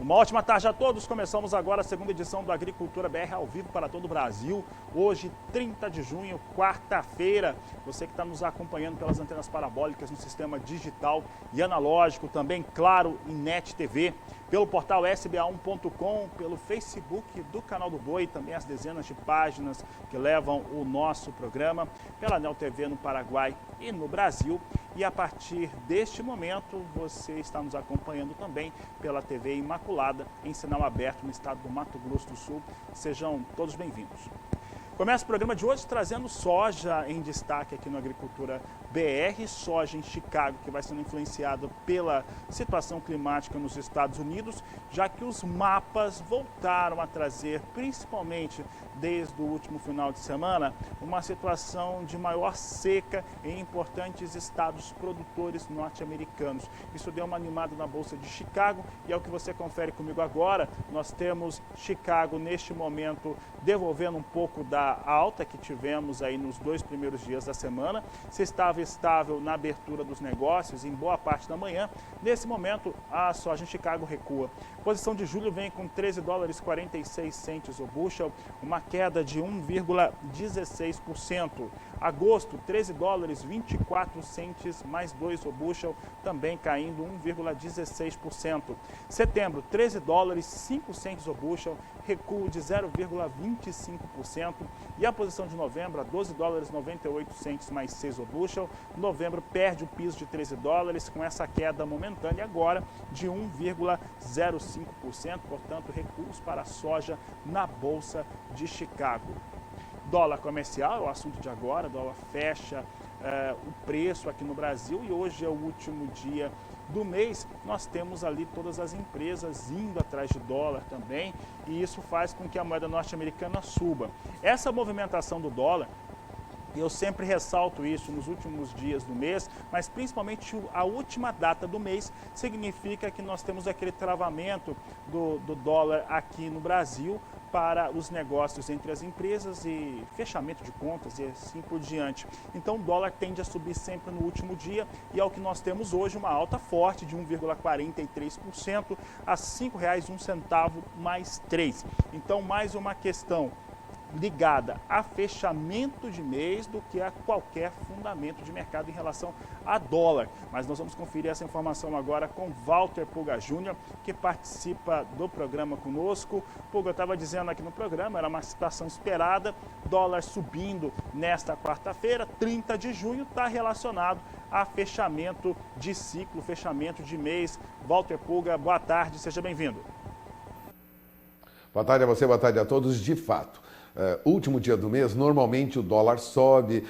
Uma ótima tarde a todos. Começamos agora a segunda edição do Agricultura BR ao vivo para todo o Brasil. Hoje, 30 de junho, quarta-feira. Você que está nos acompanhando pelas antenas parabólicas no sistema digital e analógico, também, claro, em NET TV, pelo portal sba1.com, pelo Facebook do Canal do Boi, também as dezenas de páginas que levam o nosso programa, pela Neo TV no Paraguai e no Brasil. E a partir deste momento, você está nos acompanhando também pela TV Imaculada, em sinal aberto no estado do Mato Grosso do Sul. Sejam todos bem-vindos. Começa o programa de hoje trazendo soja em destaque aqui no Agricultura BR, soja em Chicago, que vai sendo influenciada pela situação climática nos Estados Unidos, já que os mapas voltaram a trazer, principalmente desde o último final de semana, uma situação de maior seca em importantes estados produtores norte-americanos. Isso deu uma animada na Bolsa de Chicago e é o que você confere comigo agora. Nós temos Chicago neste momento devolvendo um pouco da alta que tivemos aí nos dois primeiros dias da semana. Se estava estável na abertura dos negócios em boa parte da manhã, nesse momento a soja em Chicago recua. Posição de julho vem com 13 dólares 46 centes o bushel, uma queda de 1,16%. Agosto, 13 dólares 24 centes mais 2 o bushel, também caindo 1,16%. Setembro, 13 dólares 5 centes o bushel, recuo de 0,25%. E a posição de novembro, a 12 dólares 98 centes mais 6 o bushel. Novembro perde o piso de 13 dólares com essa queda momentânea agora de 1,05%, portanto recuos para a soja na Bolsa de Chicago. Dólar comercial é o assunto de agora, dólar fecha o preço aqui no Brasil e hoje é o último dia do mês. Nós temos ali todas as empresas indo atrás de dólar também e isso faz com que a moeda norte-americana suba. Essa movimentação do dólar, eu sempre ressalto isso nos últimos dias do mês, mas principalmente a última data do mês significa que nós temos aquele travamento do dólar aqui no Brasil para os negócios entre as empresas e fechamento de contas e assim por diante. Então o dólar tende a subir sempre no último dia e é o que nós temos hoje, uma alta forte de 1,43% a R$ 5,01 mais 3. Então mais uma questão ligada a fechamento de mês do que a qualquer fundamento de mercado em relação a dólar. Mas nós vamos conferir essa informação agora com Walter Puga Júnior, que participa do programa conosco. Puga, eu estava dizendo aqui no programa, era uma situação esperada, dólar subindo nesta quarta-feira, 30 de junho, está relacionado a fechamento de ciclo, fechamento de mês. Walter Puga, boa tarde, seja bem-vindo. Boa tarde a você, boa tarde a todos. De fato, último dia do mês, normalmente o dólar sobe,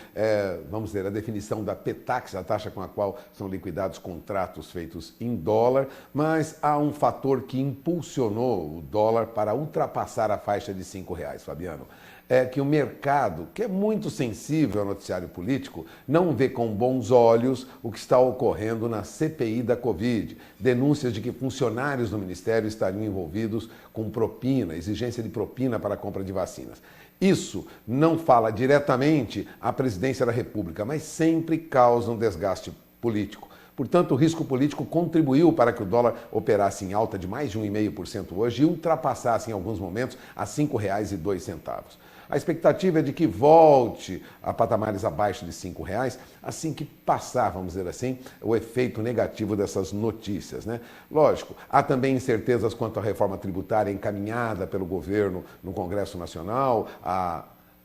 vamos dizer, a definição da PETAX, a taxa com a qual são liquidados contratos feitos em dólar, mas há um fator que impulsionou o dólar para ultrapassar a faixa de R$ 5,00, Fabiano. É que o mercado, que é muito sensível ao noticiário político, não vê com bons olhos o que está ocorrendo na CPI da Covid. Denúncias de que funcionários do Ministério estariam envolvidos com propina, exigência de propina para a compra de vacinas. Isso não fala diretamente à presidência da República, mas sempre causa um desgaste político. Portanto, o risco político contribuiu para que o dólar operasse em alta de mais de 1,5% hoje e ultrapassasse em alguns momentos a R$ 5,02. A expectativa é de que volte a patamares abaixo de R$ 5,00 assim que passar, vamos dizer assim, o efeito negativo dessas notícias, né? Lógico, há também incertezas quanto à reforma tributária encaminhada pelo governo no Congresso Nacional,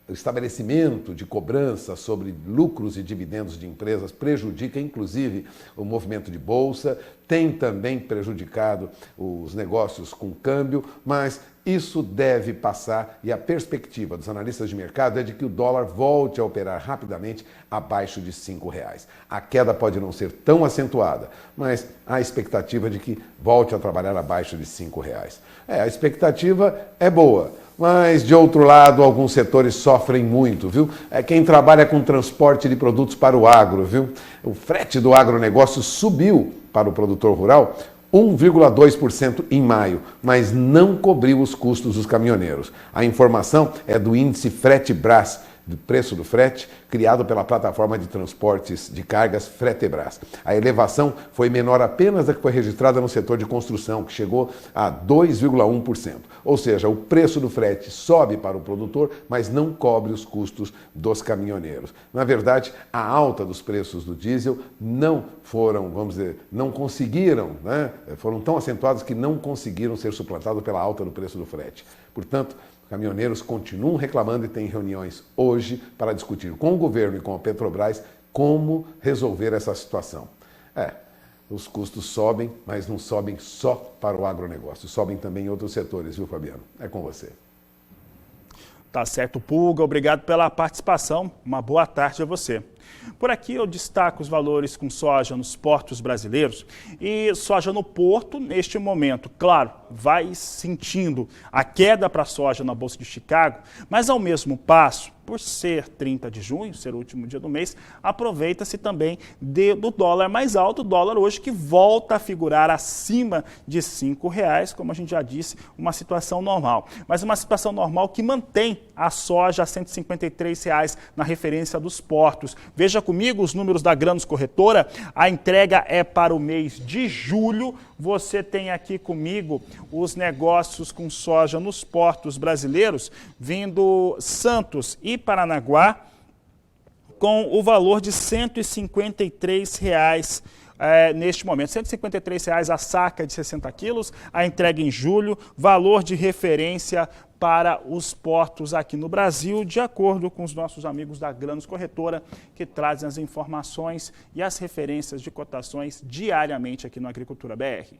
o estabelecimento de cobrança sobre lucros e dividendos de empresas prejudica, inclusive, o movimento de bolsa, tem também prejudicado os negócios com câmbio, mas isso deve passar e a perspectiva dos analistas de mercado é de que o dólar volte a operar rapidamente abaixo de R$ 5,00. A queda pode não ser tão acentuada, mas há a expectativa de que volte a trabalhar abaixo de R$ 5,00. A expectativa é boa. Mas, de outro lado, alguns setores sofrem muito, viu? Quem trabalha com transporte de produtos para o agro, viu? O frete do agronegócio subiu para o produtor rural 1,2% em maio, mas não cobriu os custos dos caminhoneiros. A informação é do índice Frete Brás, do preço do frete, criado pela plataforma de transportes de cargas Fretebras. A elevação foi menor apenas da que foi registrada no setor de construção, que chegou a 2,1%. Ou seja, o preço do frete sobe para o produtor, mas não cobre os custos dos caminhoneiros. Na verdade, a alta dos preços do diesel não foram, vamos dizer, não conseguiram, né? Foram tão acentuados que não conseguiram ser suplantados pela alta do preço do frete. Portanto, caminhoneiros continuam reclamando e têm reuniões hoje para discutir com o governo e com a Petrobras como resolver essa situação. Os custos sobem, mas não sobem só para o agronegócio, sobem também em outros setores, viu, Fabiano? É com você. Tá certo, Pulga. Obrigado pela participação. Uma boa tarde a você. Por aqui eu destaco os valores com soja nos portos brasileiros e soja no porto, neste momento, claro, vai sentindo a queda para a soja na Bolsa de Chicago, mas ao mesmo passo, por ser 30 de junho, ser o último dia do mês, aproveita-se também do dólar mais alto, o dólar hoje que volta a figurar acima de R$5, como a gente já disse, uma situação normal. Mas uma situação normal que mantém a soja a R$153 na referência dos portos. Veja comigo os números da Grãos Corretora, a entrega é para o mês de julho. Você tem aqui comigo os negócios com soja nos portos brasileiros, vindo Santos e Paranaguá, com o valor de R$153 neste momento. R$153 a saca de 60 quilos, a entrega em julho, valor de referência para os portos aqui no Brasil, de acordo com os nossos amigos da Grãos Corretora, que trazem as informações e as referências de cotações diariamente aqui no Agricultura BR.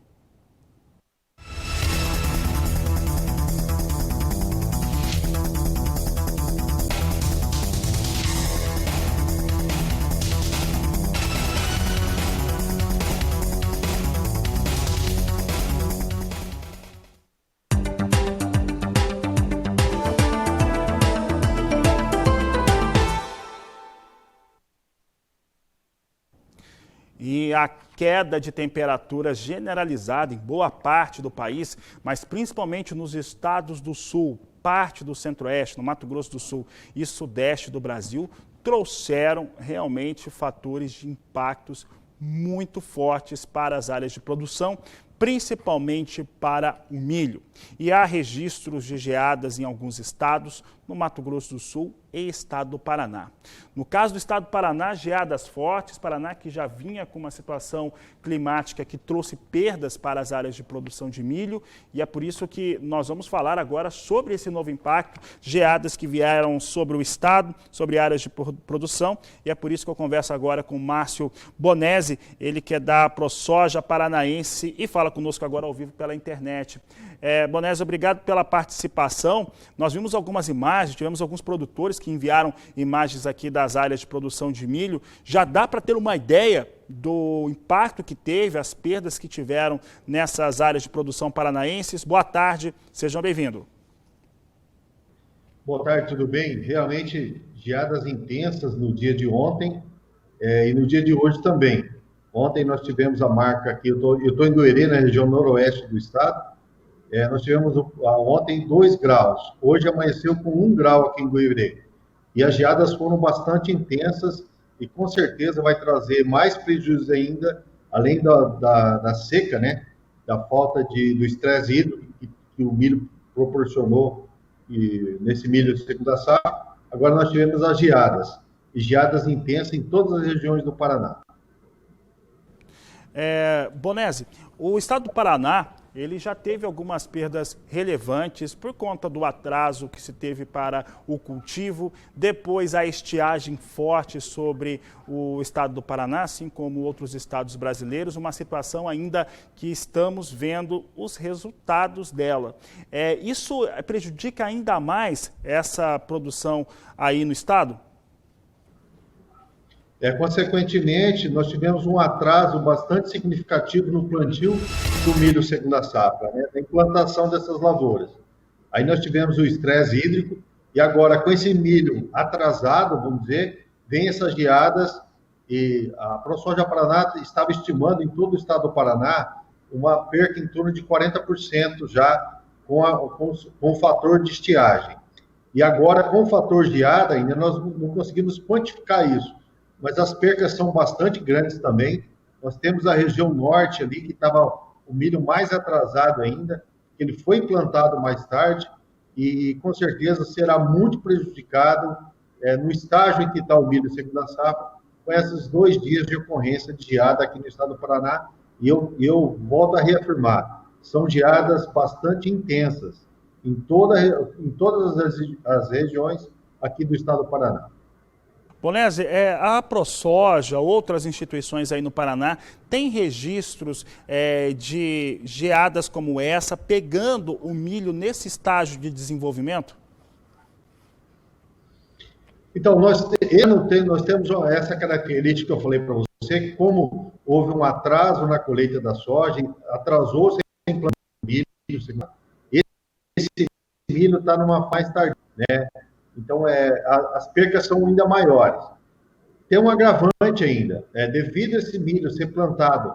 E a queda de temperatura generalizada em boa parte do país, mas principalmente nos estados do sul, parte do centro-oeste, no Mato Grosso do Sul e sudeste do Brasil, trouxeram realmente fatores de impactos muito fortes para as áreas de produção, principalmente para o milho. E há registros de geadas em alguns estados, no Mato Grosso do Sul e estado do Paraná. No caso do estado do Paraná, geadas fortes, Paraná que já vinha com uma situação climática que trouxe perdas para as áreas de produção de milho, e é por isso que nós vamos falar agora sobre esse novo impacto, geadas que vieram sobre o estado, sobre áreas de produção, e é por isso que eu converso agora com o Márcio Bonesi, ele que é da ProSoja Paranaense e fala conosco agora ao vivo pela internet. Bonesi, obrigado pela participação. Nós vimos algumas imagens, tivemos alguns produtores que enviaram imagens aqui das áreas de produção de milho. Já dá para ter uma ideia do impacto que teve, as perdas que tiveram nessas áreas de produção paranaenses? Boa tarde, sejam bem-vindos. Boa tarde, tudo bem? Realmente, geadas intensas no dia de ontem e no dia de hoje também. Ontem nós tivemos a marca aqui, eu estou em Goerê, na região noroeste do estado. Nós tivemos ontem 2 graus, hoje amanheceu com 1 grau aqui em Goiânia. E as geadas foram bastante intensas e com certeza vai trazer mais prejuízos ainda, além da seca, né? Da falta do estresse hídrico que o milho proporcionou nesse milho de segunda safra. Agora nós tivemos as geadas, e geadas intensas em todas as regiões do Paraná. Bonesi, o estado do Paraná, ele já teve algumas perdas relevantes por conta do atraso que se teve para o cultivo, depois a estiagem forte sobre o estado do Paraná, assim como outros estados brasileiros, uma situação ainda que estamos vendo os resultados dela. Isso prejudica ainda mais essa produção aí no estado? Consequentemente, nós tivemos um atraso bastante significativo no plantio do milho segunda safra, né? A implantação dessas lavouras. Aí nós tivemos o estresse hídrico e agora com esse milho atrasado, vamos dizer, vem essas geadas e a ProSoja Paraná estava estimando em todo o estado do Paraná uma perca em torno de 40% já com o fator de estiagem. E agora, com o fator geada, ainda nós não conseguimos quantificar isso, mas as percas são bastante grandes também. Nós temos a região norte ali, que estava o milho mais atrasado ainda, ele foi plantado mais tarde e com certeza será muito prejudicado no estágio em que está o milho segunda safra, com esses 2 dias de ocorrência de geada aqui no estado do Paraná. E eu volto a reafirmar, são geadas bastante intensas em todas as regiões aqui do estado do Paraná. Bonesi, a ProSoja, outras instituições aí no Paraná, tem registros de geadas como essa, pegando o milho nesse estágio de desenvolvimento? Então, nós temos essa característica que eu falei para você, que como houve um atraso na colheita da soja, atrasou-se a implantação do milho, esse milho está numa fase tardia, né? Então, as percas são ainda maiores. Tem um agravante ainda, devido a esse milho ser plantado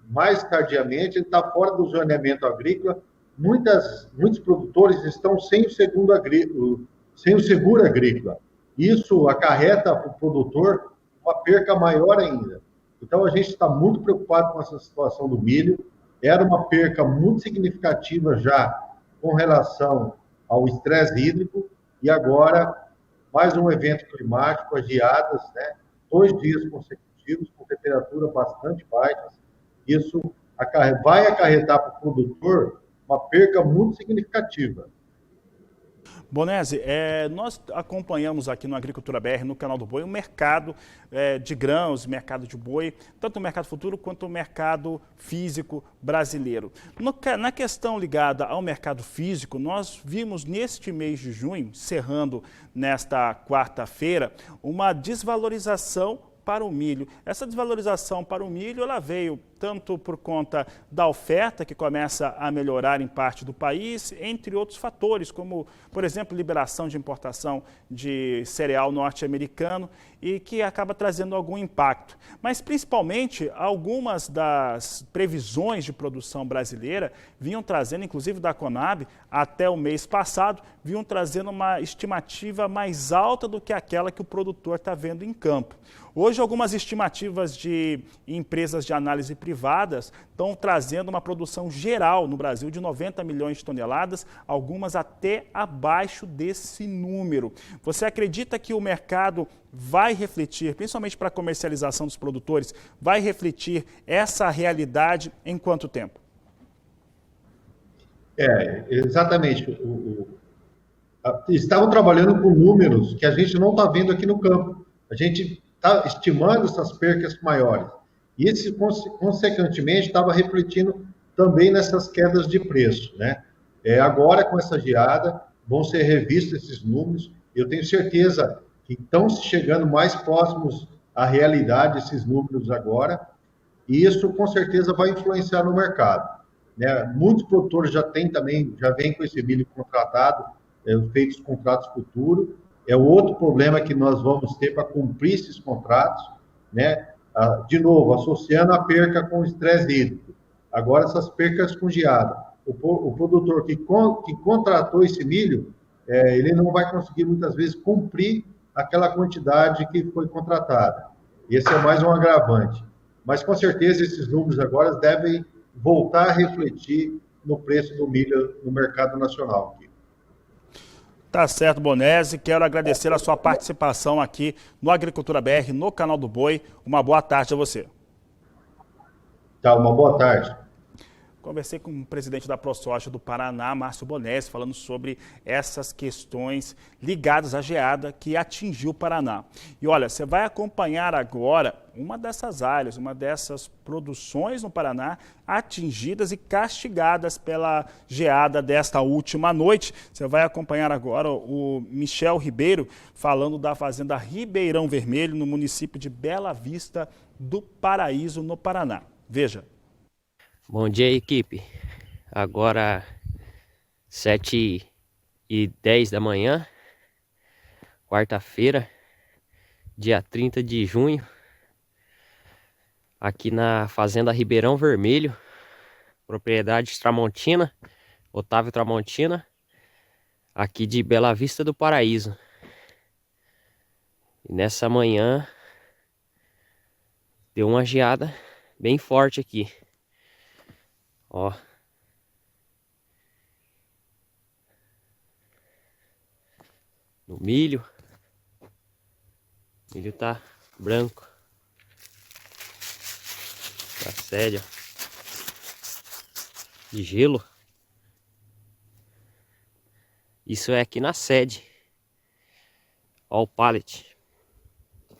mais tardiamente, ele está fora do zoneamento agrícola, muitos produtores estão sem o seguro agrícola. Isso acarreta para o produtor uma perca maior ainda. Então, a gente está muito preocupado com essa situação do milho. Era uma perca muito significativa já com relação ao estresse hídrico, e agora, mais um evento climático, as geadas, né? 2 dias consecutivos, com temperatura bastante baixa. Isso vai acarretar para o produtor uma perca muito significativa. Bonesi, nós acompanhamos aqui no Agricultura BR, no canal do Boi, o mercado de grãos, mercado de boi, tanto o mercado futuro quanto o mercado físico brasileiro. Na questão ligada ao mercado físico, nós vimos neste mês de junho, encerrando nesta quarta-feira, uma desvalorização para o milho. Essa desvalorização para o milho, ela veio tanto por conta da oferta, que começa a melhorar em parte do país, entre outros fatores, como, por exemplo, liberação de importação de cereal norte-americano, e que acaba trazendo algum impacto. Mas, principalmente, algumas das previsões de produção brasileira vinham trazendo, inclusive da Conab, até o mês passado, vinham trazendo uma estimativa mais alta do que aquela que o produtor está vendo em campo. Hoje, algumas estimativas de empresas de análise privadas estão trazendo uma produção geral no Brasil de 90 milhões de toneladas, algumas até abaixo desse número. Você acredita que o mercado vai refletir, principalmente para a comercialização dos produtores, vai refletir essa realidade em quanto tempo? Exatamente. Estavam trabalhando com números que a gente não está vendo aqui no campo. A gente está estimando essas percas maiores. E isso, consequentemente, estava refletindo também nessas quedas de preço, né? Agora, com essa geada, vão ser revistos esses números. Eu tenho certeza que estão chegando mais próximos à realidade esses números agora, e isso, com certeza, vai influenciar no mercado, né? Muitos produtores já vêm com esse milho contratado, feitos contratos futuros. É o outro problema que nós vamos ter para cumprir esses contratos, né? De novo, associando a perca com o estresse hídrico. Agora, essas percas com geada. O produtor que contratou esse milho, ele não vai conseguir, muitas vezes, cumprir aquela quantidade que foi contratada. Esse é mais um agravante. Mas, com certeza, esses números agora devem voltar a refletir no preço do milho no mercado nacional. Tá certo, Bonesi. Quero agradecer a sua participação aqui no Agricultura BR, no canal do Boi. Uma boa tarde a você. Tá, uma boa tarde. Conversei com o presidente da ProSoja do Paraná, Márcio Bonesi, falando sobre essas questões ligadas à geada que atingiu o Paraná. E olha, você vai acompanhar agora uma dessas áreas, uma dessas produções no Paraná atingidas e castigadas pela geada desta última noite. Você vai acompanhar agora o Michel Ribeiro falando da fazenda Ribeirão Vermelho, no município de Bela Vista do Paraíso, no Paraná. Veja. Bom dia, equipe. Agora 7h10 da manhã, quarta-feira, dia 30 de junho, aqui na fazenda Ribeirão Vermelho, propriedade Tramontina, Otávio Tramontina. aqui de Bela Vista do Paraíso. E nessa manhã deu uma geada bem forte aqui. Ó. No milho. O milho tá branco. Tá sério. De gelo. Isso é aqui na sede. Ó o pallet. O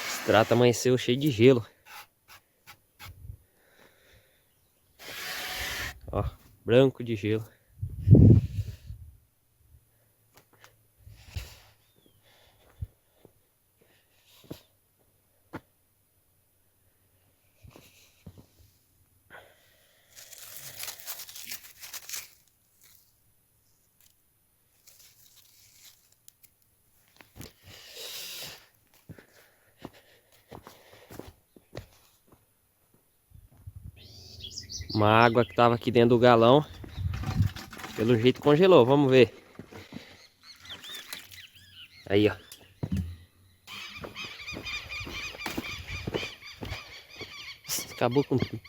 extrato amanheceu cheio de gelo. Ó, branco de gelo. Uma água que estava aqui dentro do galão, pelo jeito congelou, vamos ver. Aí, ó. Acabou com tudo.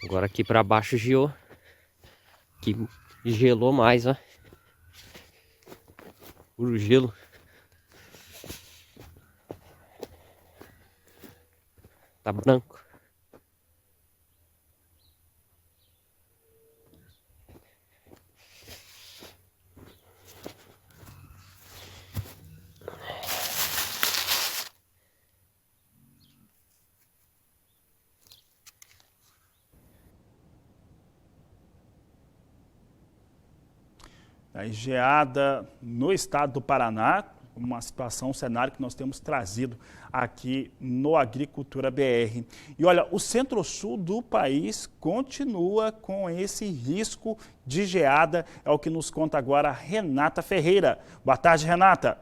Agora aqui para baixo geou. Aqui gelou mais, ó. Puro gelo. Tá branco. A geada no estado do Paraná, uma situação, um cenário que nós temos trazido aqui no Agricultura BR. E olha, o centro-sul do país continua com esse risco de geada, é o que nos conta agora a Renata Ferreira. Boa tarde, Renata.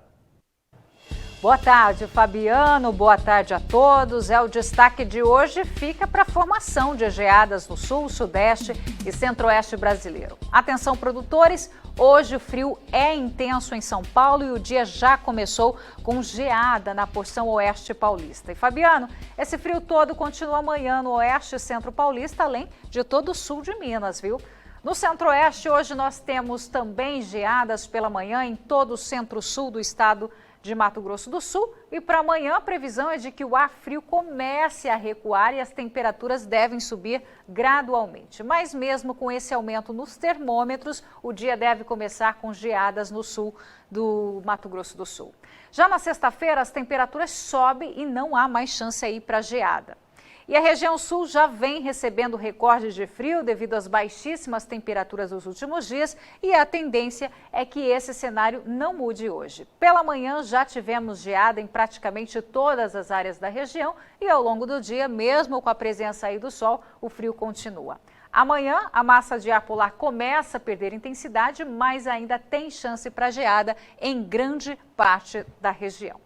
Boa tarde, Fabiano. Boa tarde a todos. O destaque de hoje fica para a formação de geadas no sul, sudeste e centro-oeste brasileiro. Atenção, produtores, hoje o frio é intenso em São Paulo e o dia já começou com geada na porção oeste paulista. E Fabiano, esse frio todo continua amanhã no oeste e centro paulista, além de todo o sul de Minas, viu? No centro-oeste, hoje nós temos também geadas pela manhã em todo o centro-sul do estado de Mato Grosso do Sul, e para amanhã a previsão é de que o ar frio comece a recuar e as temperaturas devem subir gradualmente. Mas mesmo com esse aumento nos termômetros, o dia deve começar com geadas no sul do Mato Grosso do Sul. Já na sexta-feira as temperaturas sobem e não há mais chance aí para geada. E a região sul já vem recebendo recordes de frio devido às baixíssimas temperaturas dos últimos dias e a tendência é que esse cenário não mude hoje. Pela manhã já tivemos geada em praticamente todas as áreas da região e ao longo do dia, mesmo com a presença aí do sol, o frio continua. Amanhã a massa de ar polar começa a perder intensidade, mas ainda tem chance para geada em grande parte da região.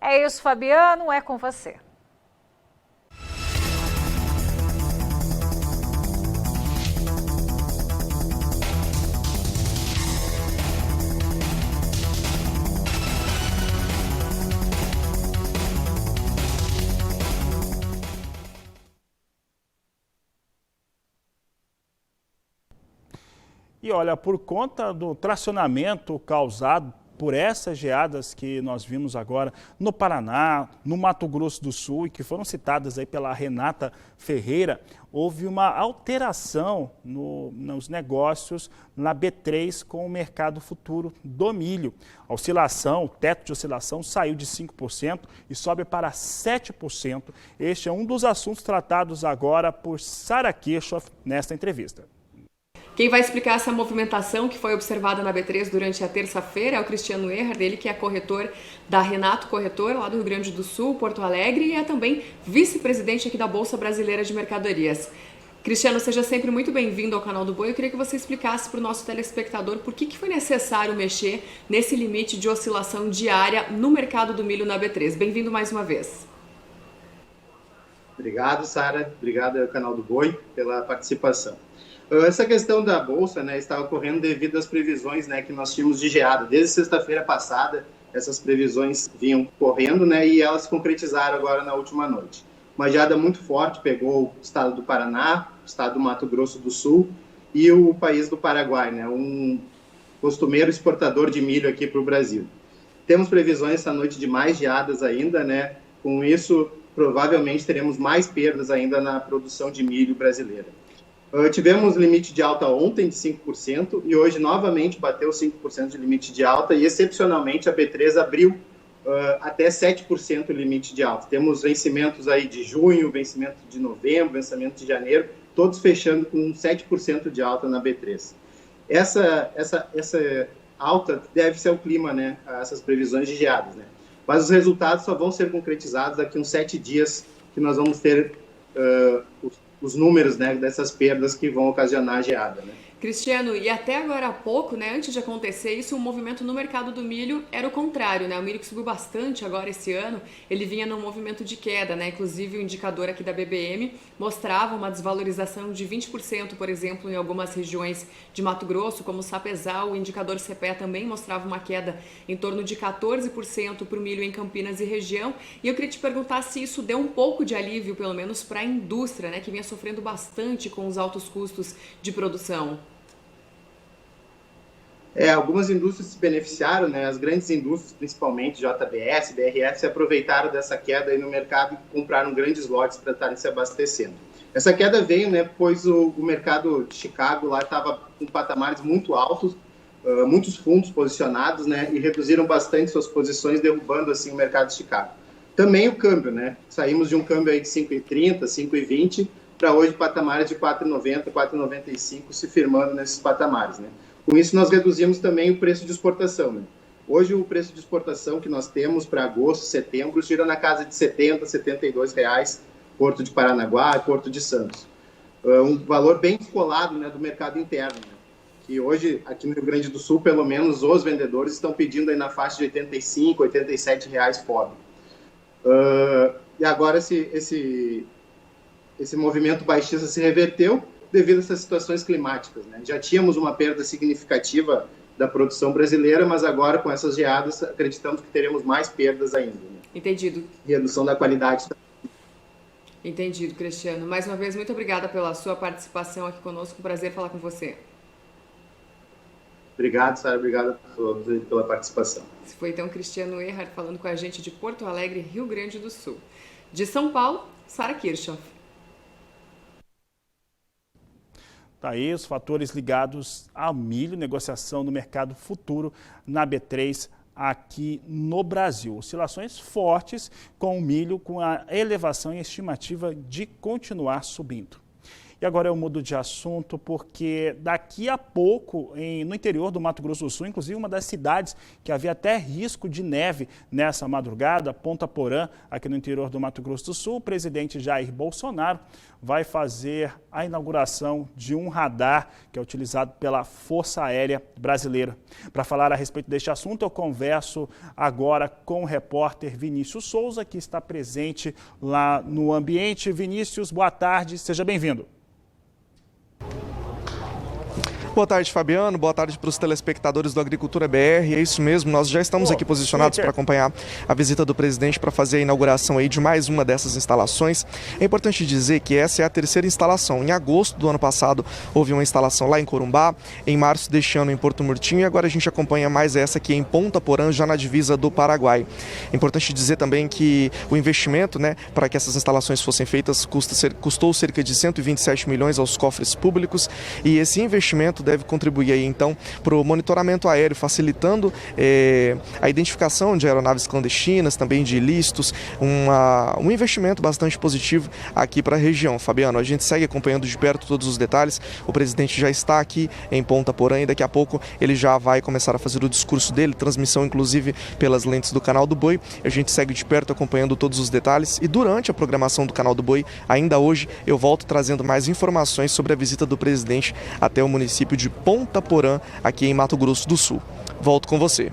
É isso, Fabiano, é com você. E olha, por conta do tracionamento causado por essas geadas que nós vimos agora no Paraná, no Mato Grosso do Sul e que foram citadas aí pela Renata Ferreira, houve uma alteração nos negócios na B3 com o mercado futuro do milho. A oscilação, o teto de oscilação saiu de 5% e sobe para 7%. Este é um dos assuntos tratados agora por Sara Kirchhoff nesta entrevista. Quem vai explicar essa movimentação que foi observada na B3 durante a terça-feira é o Cristiano Erhard, ele que é corretor da Renato Corretor, lá do Rio Grande do Sul, Porto Alegre, e é também vice-presidente aqui da Bolsa Brasileira de Mercadorias. Cristiano, seja sempre muito bem-vindo ao canal do Boi. Eu queria que você explicasse para o nosso telespectador por que foi necessário mexer nesse limite de oscilação diária no mercado do milho na B3. Bem-vindo mais uma vez. Obrigado, Sara. Obrigado ao Canal do Boi pela participação. Essa questão da Bolsa, né, está ocorrendo devido às previsões, né, que nós tínhamos de geada. Desde sexta-feira passada, essas previsões vinham correndo, né, e elas se concretizaram agora na última noite. Uma geada muito forte pegou o estado do Paraná, o estado do Mato Grosso do Sul e o país do Paraguai, né, um costumeiro exportador de milho aqui para o Brasil. Temos previsões essa noite de mais geadas ainda, né, com isso provavelmente teremos mais perdas ainda na produção de milho brasileira. Tivemos limite de alta ontem de 5% e hoje novamente bateu 5% de limite de alta e excepcionalmente a B3 abriu até 7% o limite de alta. Temos vencimentos aí de junho, vencimento de novembro, vencimento de janeiro, todos fechando com 7% de alta na B3. Essa alta deve ser o clima, né, essas previsões de geadas, né? Mas os resultados só vão ser concretizados daqui a uns 7 dias que nós vamos ter os números, né, dessas perdas que vão ocasionar a geada, né? Cristiano, e até agora há pouco, né, antes de acontecer isso, o movimento no mercado do milho era o contrário, né? O milho que subiu bastante agora esse ano, ele vinha num movimento de queda, né? Inclusive o indicador aqui da BBM mostrava uma desvalorização de 20%, por exemplo, em algumas regiões de Mato Grosso, como Sapezal. O indicador CPE também mostrava uma queda em torno de 14% para o milho em Campinas e região. E eu queria te perguntar se isso deu um pouco de alívio, pelo menos para a indústria, né, que vinha sofrendo bastante com os altos custos de produção. Algumas indústrias se beneficiaram, né? As grandes indústrias, principalmente JBS, BRF, se aproveitaram dessa queda aí no mercado e compraram grandes lotes para estarem se abastecendo. Essa queda veio, né, pois o mercado de Chicago lá estava com patamares muito altos, muitos fundos posicionados, né, e reduziram bastante suas posições, derrubando assim o mercado de Chicago. Também o câmbio, né? Saímos de um câmbio aí de 5,30, 5,20 para hoje patamares de 4,90, 4,95 se firmando nesses patamares, né? Com isso, nós reduzimos também o preço de exportação, né? Hoje, o preço de exportação que nós temos para agosto, setembro, gira na casa de R$ 70, R$ 72, Porto de Paranaguá e Porto de Santos. Um valor bem descolado, né, do mercado interno, né? Que hoje, aqui no Rio Grande do Sul, pelo menos os vendedores estão pedindo aí na faixa de R$ 85, R$ 87 fora. E agora esse movimento baixista se reverteu devido a essas situações climáticas, né? Já tínhamos uma perda significativa da produção brasileira, mas agora com essas geadas acreditamos que teremos mais perdas ainda, né? Entendido. Redução da qualidade. Entendido, Cristiano. Mais uma vez, muito obrigada pela sua participação aqui conosco. Um prazer falar com você. Obrigado, Sara. Obrigado a todos pela participação. Esse foi então Cristiano Erhard falando com a gente de Porto Alegre, Rio Grande do Sul. De São Paulo, Sara Kirchhoff. Tá aí os fatores ligados ao milho, negociação no mercado futuro na B3 aqui no Brasil. Oscilações fortes com o milho, com a elevação e estimativa de continuar subindo. E agora eu mudo de assunto porque daqui a pouco, no interior do Mato Grosso do Sul, inclusive uma das cidades que havia até risco de neve nessa madrugada, Ponta Porã, aqui no interior do Mato Grosso do Sul, o presidente Jair Bolsonaro vai fazer a inauguração de um radar que é utilizado pela Força Aérea Brasileira. Para falar a respeito deste assunto, eu converso agora com o repórter Vinícius Souza, que está presente lá no ambiente. Vinícius, boa tarde, seja bem-vindo. Boa tarde, Fabiano. Boa tarde para os telespectadores do Agricultura BR. É isso mesmo, nós já estamos aqui posicionados para acompanhar a visita do presidente para fazer a inauguração aí de mais uma dessas instalações. É importante dizer que essa é a terceira instalação. Em agosto do ano passado houve uma instalação lá em Corumbá, em março deste ano em Porto Murtinho, e agora a gente acompanha mais essa aqui em Ponta Porã, já na divisa do Paraguai. É importante dizer também que o investimento, né, para que essas instalações fossem feitas custou cerca de 127 milhões aos cofres públicos, e esse investimento deve contribuir aí então para o monitoramento aéreo, facilitando a identificação de aeronaves clandestinas, também de ilícitos, um investimento bastante positivo aqui para a região. Fabiano, a gente segue acompanhando de perto todos os detalhes. O presidente já está aqui em Ponta Porã e daqui a pouco ele já vai começar a fazer o discurso dele, transmissão inclusive pelas lentes do Canal do Boi. A gente segue de perto acompanhando todos os detalhes e durante a programação do Canal do Boi, ainda hoje, eu volto trazendo mais informações sobre a visita do presidente até o município de Ponta Porã, aqui em Mato Grosso do Sul. Volto com você.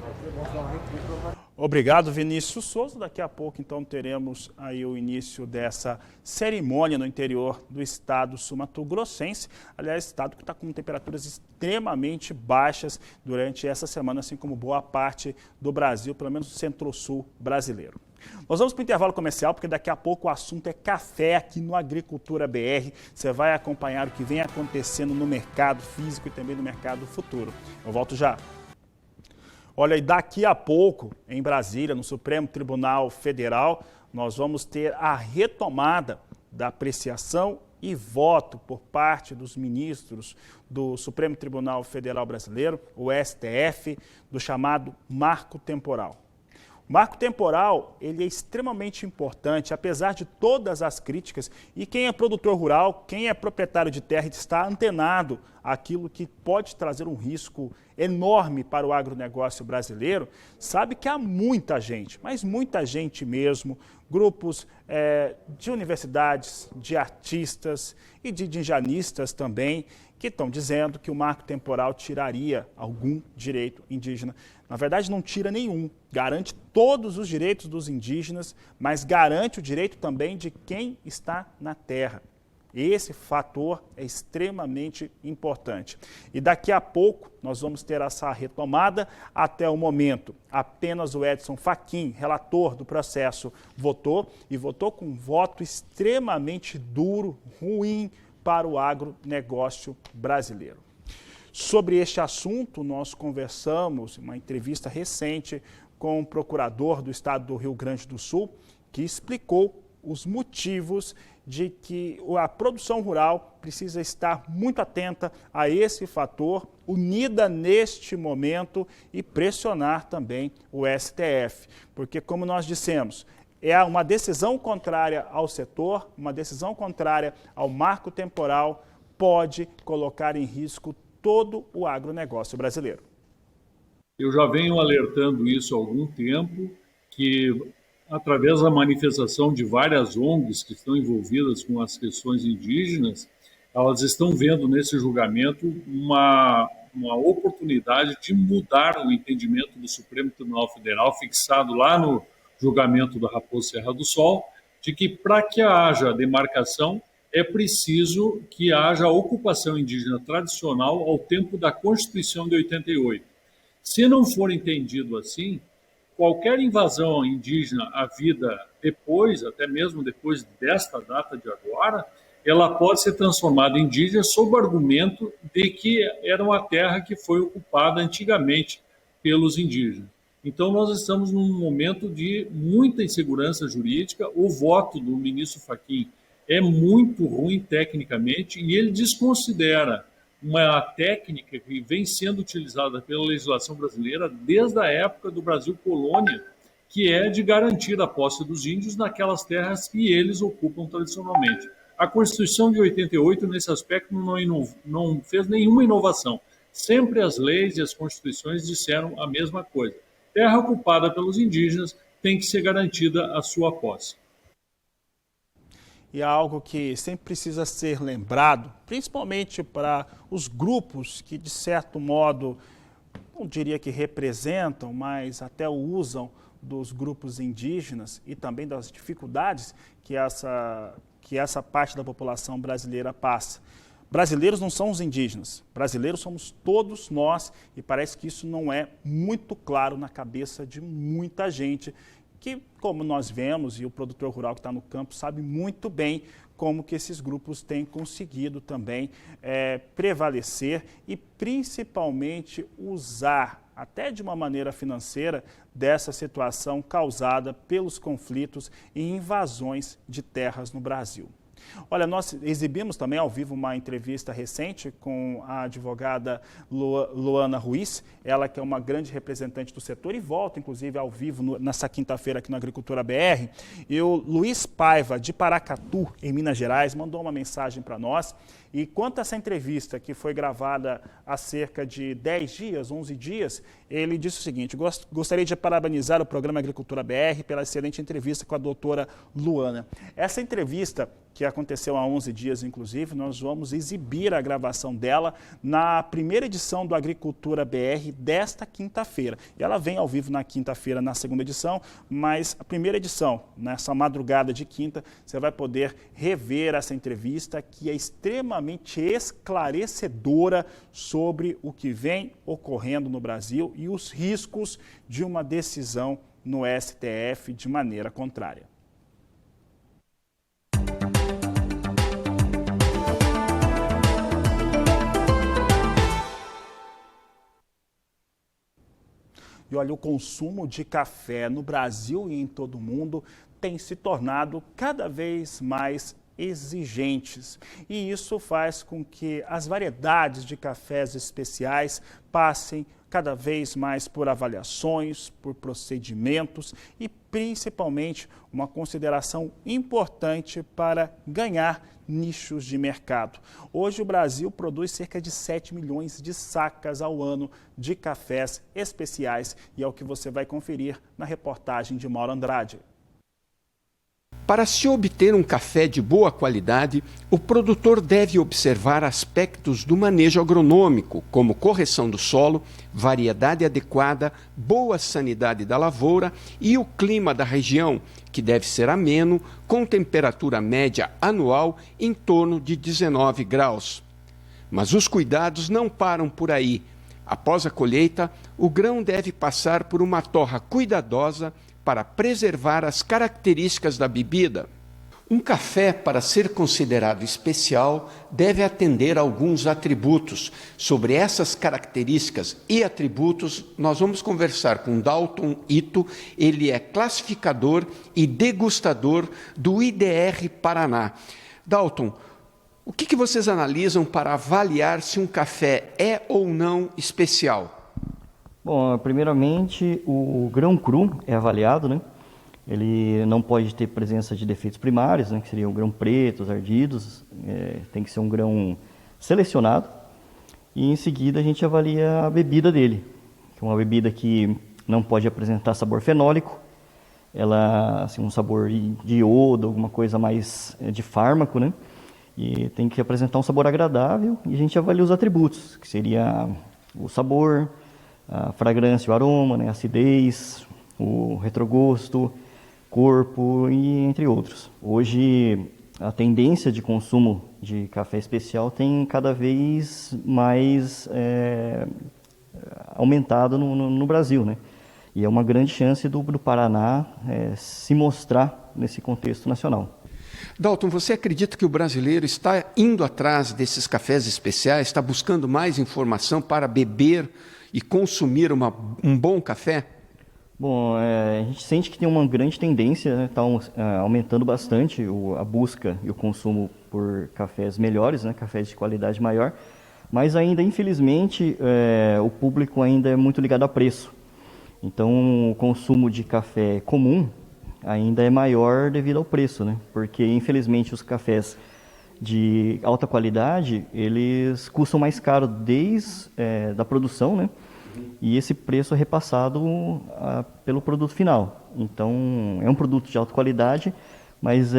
Obrigado, Vinícius Souza. Daqui a pouco, então, teremos aí o início dessa cerimônia no interior do estado sul-mato-grossense. Aliás, estado que está com temperaturas extremamente baixas durante essa semana, assim como boa parte do Brasil, pelo menos o centro-sul brasileiro. Nós vamos para o intervalo comercial, porque daqui a pouco o assunto é café aqui no Agricultura BR. Você vai acompanhar o que vem acontecendo no mercado físico e também no mercado futuro. Eu volto já. Olha, e daqui a pouco, em Brasília, no Supremo Tribunal Federal, nós vamos ter a retomada da apreciação e voto por parte dos ministros do Supremo Tribunal Federal Brasileiro, o STF, do chamado marco temporal. O marco temporal, ele é extremamente importante, apesar de todas as críticas, e quem é produtor rural, quem é proprietário de terra está antenado àquilo que pode trazer um risco enorme para o agronegócio brasileiro, sabe que há muita gente, mas muita gente mesmo, grupos de universidades, de artistas e de indigenistas também, que estão dizendo que o marco temporal tiraria algum direito indígena. Na verdade, não tira nenhum, garante todos os direitos dos indígenas, mas garante o direito também de quem está na terra. Esse fator é extremamente importante. E daqui a pouco nós vamos ter essa retomada. Até o momento, apenas o Edson Fachin, relator do processo, votou, e votou com um voto extremamente duro, ruim para o agronegócio brasileiro. Sobre este assunto, nós conversamos em uma entrevista recente com o procurador do estado do Rio Grande do Sul, que explicou os motivos de que a produção rural precisa estar muito atenta a esse fator, unida neste momento e pressionar também o STF. Porque, como nós dissemos, é uma decisão contrária ao setor, uma decisão contrária ao marco temporal, pode colocar em risco todo o agronegócio brasileiro. Eu já venho alertando isso há algum tempo, que através da manifestação de várias ONGs que estão envolvidas com as questões indígenas, elas estão vendo nesse julgamento uma oportunidade de mudar o entendimento do Supremo Tribunal Federal, fixado lá no julgamento da Raposa Serra do Sol, de que para que haja demarcação é preciso que haja ocupação indígena tradicional ao tempo da Constituição de 88. Se não for entendido assim, qualquer invasão indígena à vida depois, até mesmo depois desta data de agora, ela pode ser transformada em indígena sob o argumento de que era uma terra que foi ocupada antigamente pelos indígenas. Então, nós estamos num momento de muita insegurança jurídica. O voto do ministro Fachin é muito ruim tecnicamente e ele desconsidera uma técnica que vem sendo utilizada pela legislação brasileira desde a época do Brasil colônia, que é de garantir a posse dos índios naquelas terras que eles ocupam tradicionalmente. A Constituição de 88, nesse aspecto, não fez nenhuma inovação. Sempre as leis e as constituições disseram a mesma coisa. Terra ocupada pelos indígenas tem que ser garantida a sua posse. E é algo que sempre precisa ser lembrado, principalmente para os grupos que, de certo modo, não diria que representam, mas até usam dos grupos indígenas e também das dificuldades que essa parte da população brasileira passa. Brasileiros não são os indígenas, brasileiros somos todos nós, e parece que isso não é muito claro na cabeça de muita gente, que, como nós vemos, e o produtor rural que está no campo sabe muito bem como que esses grupos têm conseguido também prevalecer e principalmente usar, até de uma maneira financeira, dessa situação causada pelos conflitos e invasões de terras no Brasil. Olha, nós exibimos também ao vivo uma entrevista recente com a advogada Luana Ruiz, ela que é uma grande representante do setor e volta, inclusive, ao vivo nessa quinta-feira aqui no Agricultura BR. E o Luiz Paiva, de Paracatu, em Minas Gerais, mandou uma mensagem para nós E quanto a essa entrevista que foi gravada há cerca de 10 dias, 11 dias, ele disse o seguinte: gostaria de parabenizar o programa Agricultura BR pela excelente entrevista com a doutora Luana. Essa entrevista, que aconteceu há 11 dias, inclusive, nós vamos exibir a gravação dela na primeira edição do Agricultura BR desta quinta-feira. E ela vem ao vivo na quinta-feira, na segunda edição, mas a primeira edição, nessa madrugada de quinta, você vai poder rever essa entrevista, que é extremamente esclarecedora sobre o que vem ocorrendo no Brasil e os riscos de uma decisão no STF de maneira contrária. E olha, o consumo de café no Brasil e em todo o mundo tem se tornado cada vez mais exigentes. E isso faz com que as variedades de cafés especiais passem cada vez mais por avaliações, por procedimentos e principalmente uma consideração importante para ganhar nichos de mercado. Hoje o Brasil produz cerca de 7 milhões de sacas ao ano de cafés especiais e é o que você vai conferir na reportagem de Mauro Andrade. Para se obter um café de boa qualidade, o produtor deve observar aspectos do manejo agronômico, como correção do solo, variedade adequada, boa sanidade da lavoura e o clima da região, que deve ser ameno, com temperatura média anual em torno de 19 graus. Mas os cuidados não param por aí. Após a colheita, o grão deve passar por uma torra cuidadosa para preservar as características da bebida. Um café, para ser considerado especial, deve atender a alguns atributos. Sobre essas características e atributos, nós vamos conversar com Dalton Ito. Ele é classificador e degustador do IDR Paraná. Dalton, o que vocês analisam para avaliar se um café é ou não especial? Bom, primeiramente o grão cru é avaliado, né? Ele não pode ter presença de defeitos primários, né? Que seriam o grão preto, os ardidos, tem que ser um grão selecionado. E em seguida a gente avalia a bebida dele, que é uma bebida que não pode apresentar sabor fenólico, ela assim, um sabor de iodo, alguma coisa mais de fármaco, né? E tem que apresentar um sabor agradável e a gente avalia os atributos, que seria o sabor, a fragrância, o aroma, né, a acidez, o retrogosto, corpo e entre outros. Hoje a tendência de consumo de café especial tem cada vez mais aumentado no Brasil, né? E é uma grande chance do Paraná se mostrar nesse contexto nacional. Dalton, você acredita que o brasileiro está indo atrás desses cafés especiais, está buscando mais informação para beber e consumir um bom café? Bom, a gente sente que tem uma grande tendência, né? Está aumentando bastante a busca e o consumo por cafés melhores, né? Cafés de qualidade maior, mas ainda, infelizmente, o público ainda é muito ligado a preço. Então, o consumo de café comum ainda é maior devido ao preço, né? Porque, infelizmente, os cafés de alta qualidade, eles custam mais caro desde da produção, né? E esse preço é repassado pelo produto final. Então, é um produto de alta qualidade, mas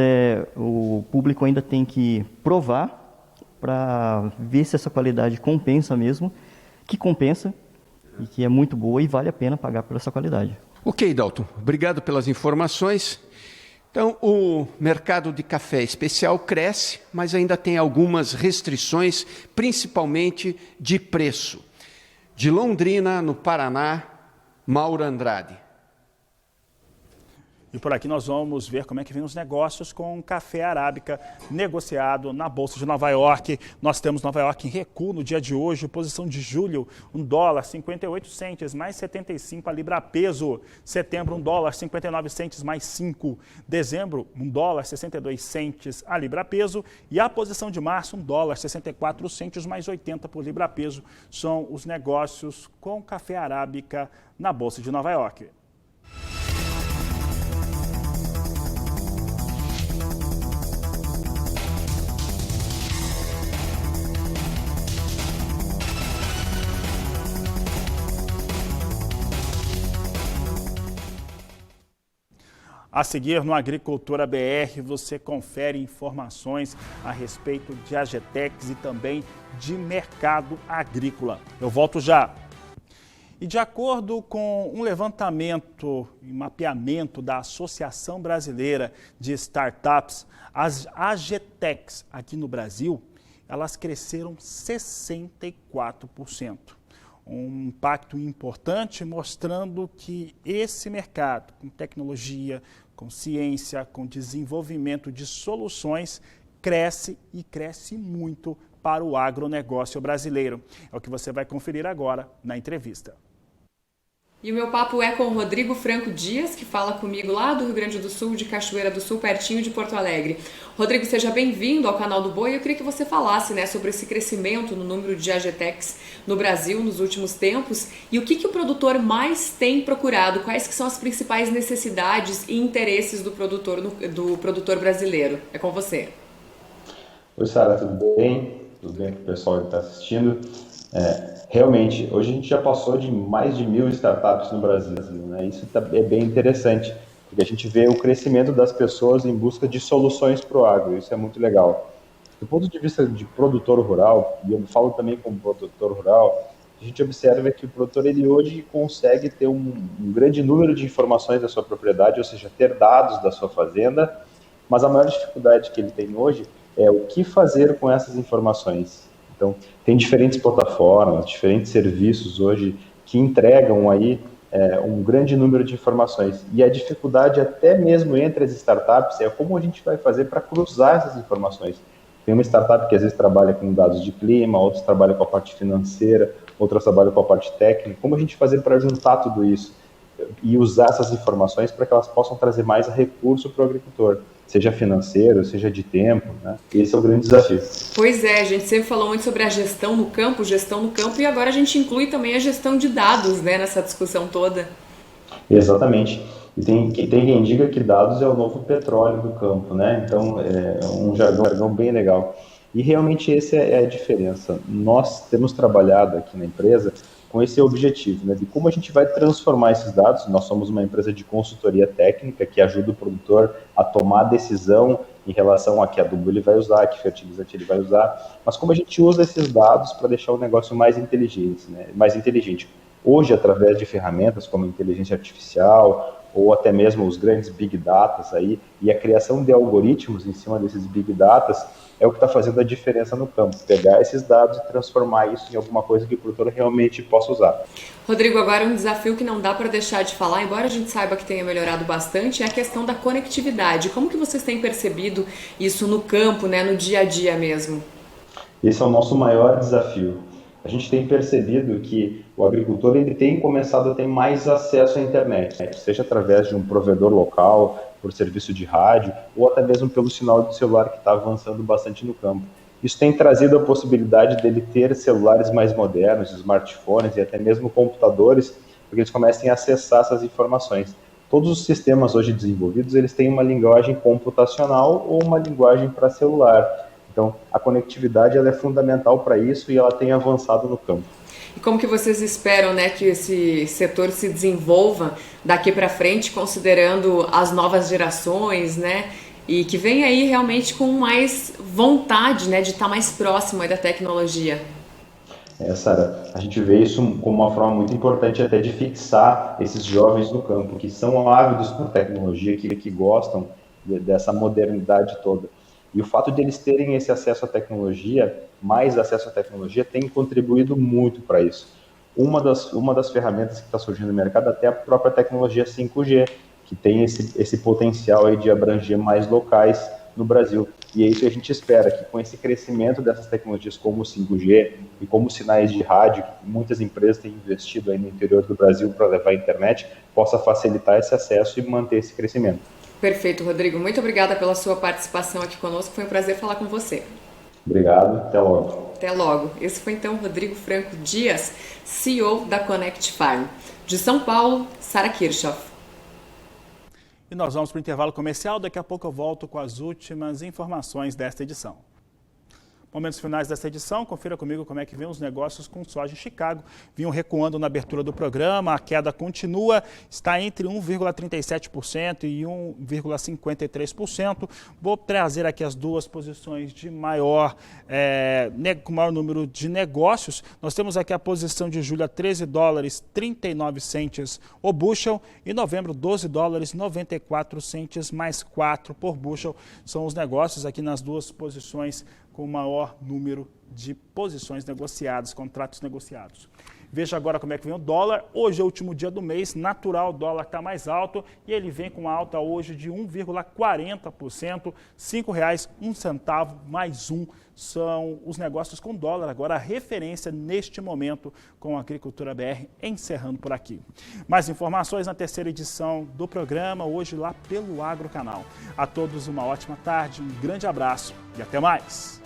o público ainda tem que provar para ver se essa qualidade compensa mesmo, que compensa e que é muito boa e vale a pena pagar por essa qualidade. Ok, Dalton, obrigado pelas informações. Então, o mercado de café especial cresce, mas ainda tem algumas restrições, principalmente de preço. De Londrina, no Paraná, Mauro Andrade. E por aqui nós vamos ver como é que vem os negócios com café arábica negociado na Bolsa de Nova York. Nós temos Nova York em recuo no dia de hoje, posição de julho, $1, 58 centes, mais 75 a libra peso. Setembro, $1, 59 centes, mais 5. Dezembro, $1, 62 centes a libra peso. E a posição de março, $1, 64 centes, mais 80 por libra peso. São os negócios com café arábica na Bolsa de Nova York. A seguir, no Agricultura BR, você confere informações a respeito de Agetex e também de mercado agrícola. Eu volto já. E de acordo com um levantamento e mapeamento da Associação Brasileira de Startups, as Agetex aqui no Brasil, elas cresceram 64%. Um impacto importante mostrando que esse mercado, com tecnologia, com ciência, com desenvolvimento de soluções, cresce e cresce muito para o agronegócio brasileiro. É o que você vai conferir agora na entrevista. E o meu papo é com o Rodrigo Franco Dias, que fala comigo lá do Rio Grande do Sul, de Cachoeira do Sul, pertinho de Porto Alegre. Rodrigo, seja bem-vindo ao canal do Boi. Eu queria que você falasse, né, sobre esse crescimento no número de Agetex no Brasil nos últimos tempos e o que o produtor mais tem procurado, quais que são as principais necessidades e interesses do produtor brasileiro. É com você. Oi, Sara, tudo bem? Tudo bem com o pessoal que está assistindo? Realmente, hoje a gente já passou de mais de 1.000 startups no Brasil, né? Isso é bem interessante, porque a gente vê o crescimento das pessoas em busca de soluções para o agro, isso é muito legal. Do ponto de vista de produtor rural, e eu falo também como produtor rural, a gente observa que o produtor ele hoje consegue ter um grande número de informações da sua propriedade, ou seja, ter dados da sua fazenda, mas a maior dificuldade que ele tem hoje é o que fazer com essas informações. Então, tem diferentes plataformas, diferentes serviços hoje que entregam aí um grande número de informações. E a dificuldade até mesmo entre as startups é como a gente vai fazer para cruzar essas informações. Tem uma startup que às vezes trabalha com dados de clima, outras trabalham com a parte financeira, outras trabalham com a parte técnica. Como a gente fazer para juntar tudo isso e usar essas informações para que elas possam trazer mais recurso para o agricultor? Seja financeiro, seja de tempo, né? Esse é o grande desafio. Pois é, a gente sempre falou muito sobre a gestão no campo, e agora a gente inclui também a gestão de dados, né, nessa discussão toda. Exatamente. E tem quem diga que dados é o novo petróleo do campo, né? Então, é um jargão bem legal. E realmente essa é a diferença. Nós temos trabalhado aqui na empresa com esse objetivo, né, de como a gente vai transformar esses dados. Nós somos uma empresa de consultoria técnica que ajuda o produtor a tomar decisão em relação a que adubo ele vai usar, que fertilizante ele vai usar, mas como a gente usa esses dados para deixar o negócio mais inteligente, né, mais inteligente. Hoje, através de ferramentas como inteligência artificial ou até mesmo os grandes big data aí, e a criação de algoritmos em cima desses big data, é o que está fazendo a diferença no campo, pegar esses dados e transformar isso em alguma coisa que o produtor realmente possa usar. Rodrigo, agora um desafio que não dá para deixar de falar, embora a gente saiba que tenha melhorado bastante, é a questão da conectividade. Como que vocês têm percebido isso no campo, né, no dia a dia mesmo? Esse é o nosso maior desafio. A gente tem percebido que o agricultor ele tem começado a ter mais acesso à internet, né? Seja através de um provedor local, por serviço de rádio, ou até mesmo pelo sinal de celular que está avançando bastante no campo. Isso tem trazido a possibilidade dele ter celulares mais modernos, smartphones e até mesmo computadores, para que eles comecem a acessar essas informações. Todos os sistemas hoje desenvolvidos, eles têm uma linguagem computacional ou uma linguagem para celular. Então, a conectividade ela é fundamental para isso e ela tem avançado no campo. E como que vocês esperam, né, que esse setor se desenvolva daqui para frente, considerando as novas gerações, né, e que vem aí realmente com mais vontade, né, de estar mais próximo aí da tecnologia? Sara, a gente vê isso como uma forma muito importante até de fixar esses jovens no campo, que são ávidos por tecnologia, que gostam dessa modernidade toda. E o fato de eles terem esse acesso à tecnologia, mais acesso à tecnologia, tem contribuído muito para isso. Uma das ferramentas que está surgindo no mercado é até a própria tecnologia 5G, que tem esse potencial aí de abranger mais locais no Brasil. E é isso que a gente espera, que com esse crescimento dessas tecnologias como o 5G e como sinais de rádio, que muitas empresas têm investido aí no interior do Brasil para levar a internet, possa facilitar esse acesso e manter esse crescimento. Perfeito, Rodrigo. Muito obrigada pela sua participação aqui conosco. Foi um prazer falar com você. Obrigado. Até logo. Até logo. Esse foi então Rodrigo Franco Dias, CEO da Connect Farm. De São Paulo, Sara Kirchhoff. E nós vamos para o intervalo comercial. Daqui a pouco eu volto com as últimas informações desta edição. Momentos finais dessa edição, confira comigo como é que vem os negócios com soja em Chicago. Vinham recuando na abertura do programa, a queda continua, está entre 1,37% e 1,53%. Vou trazer aqui as duas posições de maior número de negócios. Nós temos aqui a posição de julho a $13,39 o bushel e novembro $12,94 mais 4 por bushel. São os negócios aqui nas duas posições com o maior número de posições negociadas, contratos negociados. Veja agora como é que vem o dólar. Hoje é o último dia do mês, natural, o dólar está mais alto e ele vem com alta hoje de 1,40%, R$ 5,01 mais 1. São os negócios com dólar, agora a referência neste momento com a Agricultura BR, encerrando por aqui. Mais informações na terceira edição do programa, hoje lá pelo Agrocanal. A todos uma ótima tarde, um grande abraço e até mais!